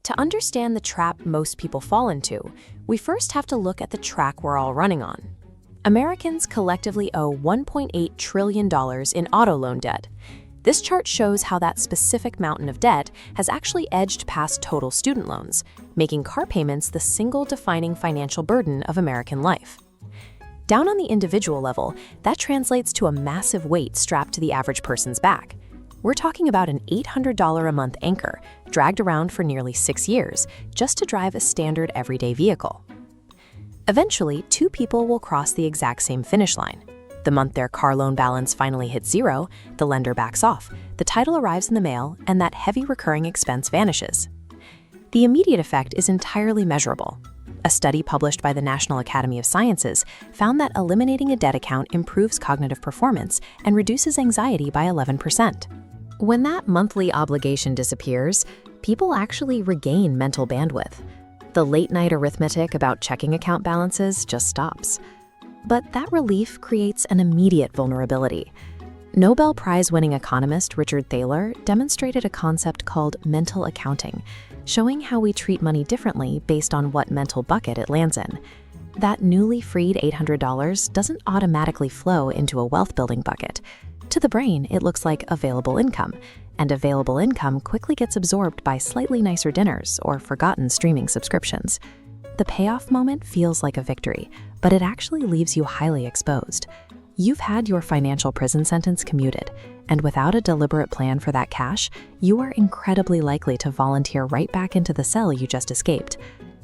To understand the trap most people fall into, we first have to look at the track we're all running on. Americans collectively owe $1.8 trillion in auto loan debt. This chart shows how that specific mountain of debt has actually edged past total student loans, making car payments the single defining financial burden of American life. Down on the individual level, that translates to a massive weight strapped to the average person's back. We're talking about an $800 a month anchor, dragged around for nearly 6 years, just to drive a standard everyday vehicle. Eventually, two people will cross the exact same finish line. The month their car loan balance finally hits zero, the lender backs off, the title arrives in the mail, and that heavy recurring expense vanishes. The immediate effect is entirely measurable. A study published by the National Academy of Sciences found that eliminating a debt account improves cognitive performance and reduces anxiety by 11%. When that monthly obligation disappears, people actually regain mental bandwidth. The late-night arithmetic about checking account balances just stops. But that relief creates an immediate vulnerability. Nobel Prize-winning economist Richard Thaler demonstrated a concept called mental accounting, showing how we treat money differently based on what mental bucket it lands in. That newly freed $800 doesn't automatically flow into a wealth-building bucket. To the brain, it looks like available income, and available income quickly gets absorbed by slightly nicer dinners or forgotten streaming subscriptions. The payoff moment feels like a victory, but it actually leaves you highly exposed. You've had your financial prison sentence commuted, and without a deliberate plan for that cash, you are incredibly likely to volunteer right back into the cell you just escaped.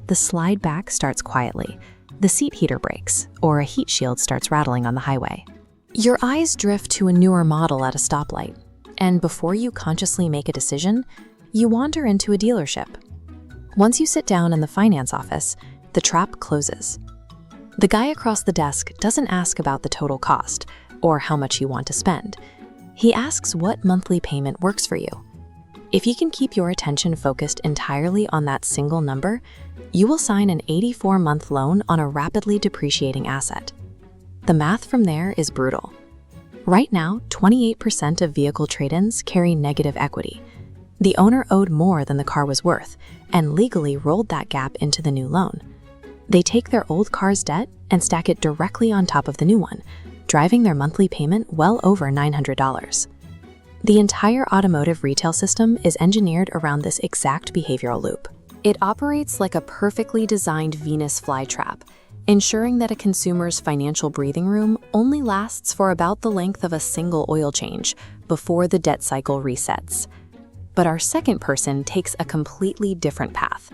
The slide back starts quietly. The seat heater breaks, or a heat shield starts rattling on the highway. Your eyes drift to a newer model at a stoplight, and before you consciously make a decision, you wander into a dealership. Once you sit down in the finance office, the trap closes. The guy across the desk doesn't ask about the total cost or how much you want to spend. He asks what monthly payment works for you. If he can keep your attention focused entirely on that single number, you will sign an 84-month loan on a rapidly depreciating asset. The math from there is brutal. Right now, 28% of vehicle trade-ins carry negative equity. The owner owed more than the car was worth and legally rolled that gap into the new loan. They take their old car's debt and stack it directly on top of the new one, driving their monthly payment well over $900. The entire automotive retail system is engineered around this exact behavioral loop. It operates like a perfectly designed Venus flytrap, ensuring that a consumer's financial breathing room only lasts for about the length of a single oil change before the debt cycle resets. But our second person takes a completely different path.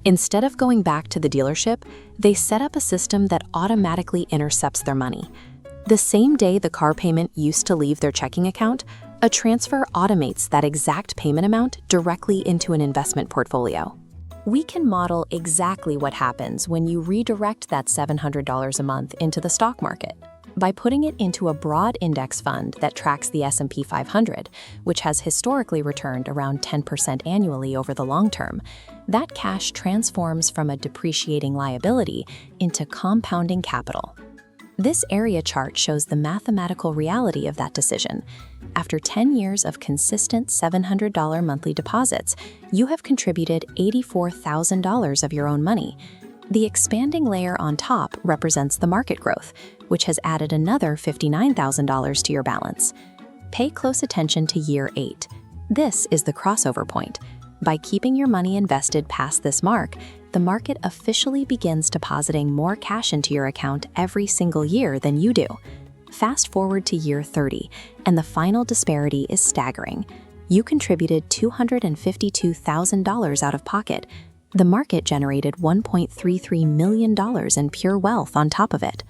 Instead of going back to the dealership, they set up a system that automatically intercepts their money. The same day the car payment used to leave their checking account, a transfer automates that exact payment amount directly into an investment portfolio. We can model exactly what happens when you redirect that $700 a month into the stock market by putting it into a broad index fund that tracks the S&P 500, which has historically returned around 10% annually over the long term. That cash transforms from a depreciating liability into compounding capital. This area chart shows the mathematical reality of that decision. After 10 years of consistent $700 monthly deposits, you have contributed $84,000 of your own money. The expanding layer on top represents the market growth, which has added another $59,000 to your balance. Pay close attention to year 8. This is the crossover point. By keeping your money invested past this mark, the market officially begins depositing more cash into your account every single year than you do. Fast forward to year 30, and the final disparity is staggering. You contributed $252,000 out of pocket. The market generated $1.33 million in pure wealth on top of it.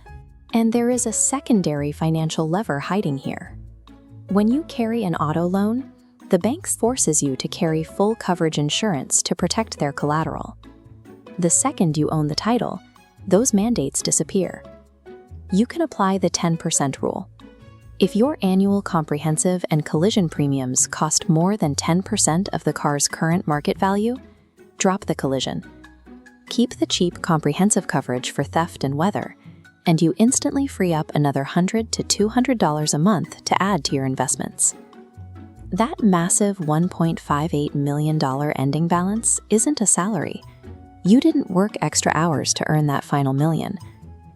And there is a secondary financial lever hiding here. When you carry an auto loan, the bank forces you to carry full coverage insurance to protect their collateral. The second you own the title, those mandates disappear. You can apply the 10% rule. If your annual comprehensive and collision premiums cost more than 10% of the car's current market value, drop the collision. Keep the cheap comprehensive coverage for theft and weather, and you instantly free up another $100 to $200 a month to add to your investments. That massive $1.58 million ending balance isn't a salary. You didn't work extra hours to earn that final million.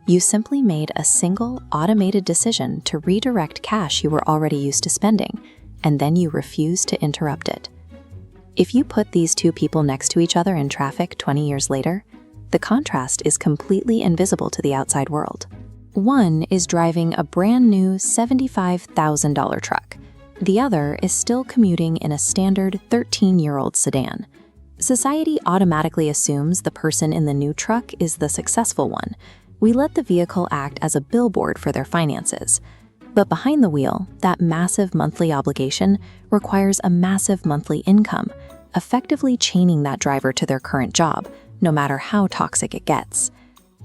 You simply made a single automated decision to redirect cash you were already used to spending, and then you refused to interrupt it. If you put these two people next to each other in traffic 20 years later, the contrast is completely invisible to the outside world. One is driving a brand new $75,000 truck. The other is still commuting in a standard 13-year-old sedan. Society automatically assumes the person in the new truck is the successful one. We let the vehicle act as a billboard for their finances. But behind the wheel, that massive monthly obligation requires a massive monthly income, effectively chaining that driver to their current job, no matter how toxic it gets.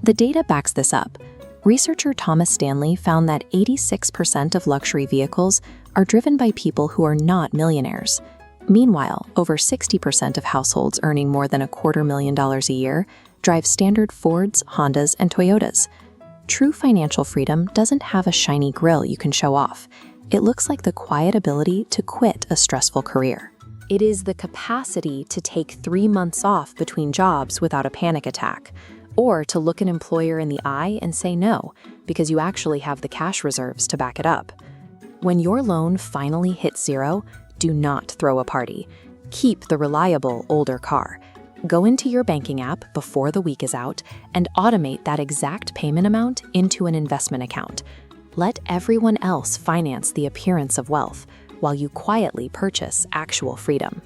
The data backs this up. Researcher Thomas Stanley found that 86% of luxury vehicles are driven by people who are not millionaires. Meanwhile, over 60% of households earning more than $250,000 a year drive standard Fords, Hondas, and Toyotas. True financial freedom doesn't have a shiny grille you can show off. It looks like the quiet ability to quit a stressful career. It is the capacity to take 3 months off between jobs without a panic attack, or to look an employer in the eye and say no, because you actually have the cash reserves to back it up. When your loan finally hits zero, do not throw a party. Keep the reliable older car. Go into your banking app before the week is out and automate that exact payment amount into an investment account. Let everyone else finance the appearance of wealth while you quietly purchase actual freedom.